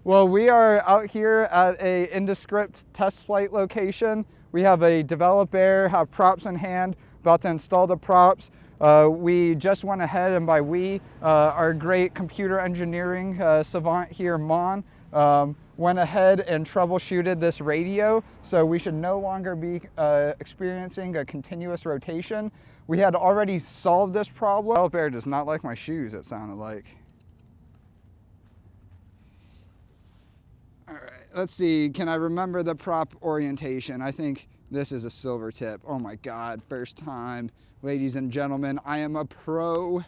Well, we are out here at a indescript test flight location. We have a developer, have props in hand, about to install the props. We just went ahead, and by we, our great computer engineering savant here, Mann, went ahead and troubleshooted this radio, so we should no longer be experiencing a continuous rotation. We had already solved this problem. The developer does not like my shoes, it sounded like. All right, let's see, can I remember the prop orientation? I think this is a silver tip. Oh my God, first time. Ladies and gentlemen, I am a pro.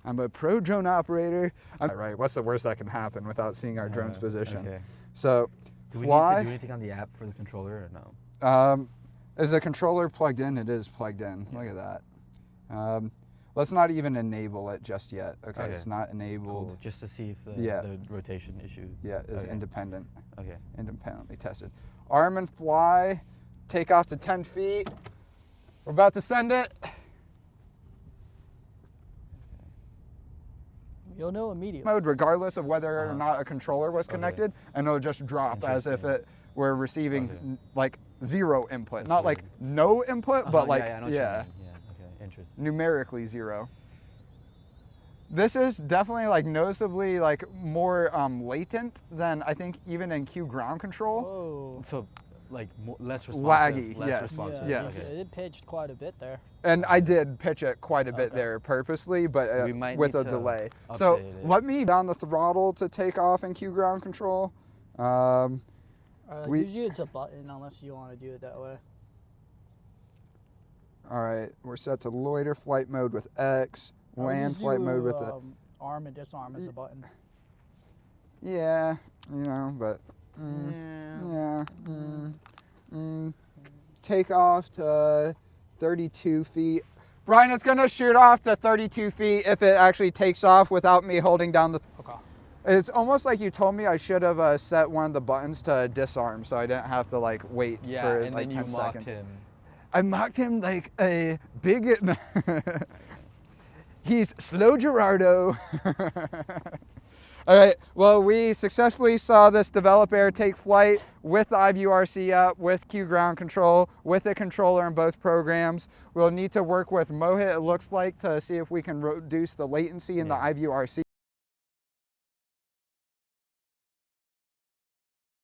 I'm a pro drone operator. All right, what's the worst that can happen without seeing our drone's position? Okay. So, do we fly. need to do anything on the app for the controller or no? Is the controller plugged in? It is plugged in. Yeah. Look at that. Let's not even enable it just yet. Okay, it's not enabled. Cool. Just to see if the rotation issue is independent. Okay. Independently tested. Arm and fly. Take off to 10 feet. We're about to send it. You'll know immediately. Mode, regardless of whether or not a controller was connected, and it'll just drop as if it were receiving like 0 input. Not like no input, but like, okay, interesting. Numerically 0. This is definitely like noticeably like more latent than I think even in QGroundControl. Whoa. So like less responsive. Laggy, less yes. responsive. Yes. It pitched quite a bit there. And I did pitch it quite a bit there purposely, but with a delay. So let me down the throttle to take off in QGroundControl. Usually it's a button unless you want to do it that way. All right, we're set to loiter flight mode with X, land flight mode with the arm and disarm as a button. Yeah, you know, but take off to 32 feet. Brian, it's gonna shoot off to 32 feet if it actually takes off without me holding down the. Okay. It's almost like you told me I should have set one of the buttons to disarm, so I didn't have to like wait for and like then 10 you seconds. mocked him. I mocked him like a bigot. He's slow Gerardo. All right, well, we successfully saw this developer take flight with the iVue RC app, with QGroundControl, with a controller in both programs. We'll need to work with Mohit, it looks like, to see if we can reduce the latency in the iVue RC.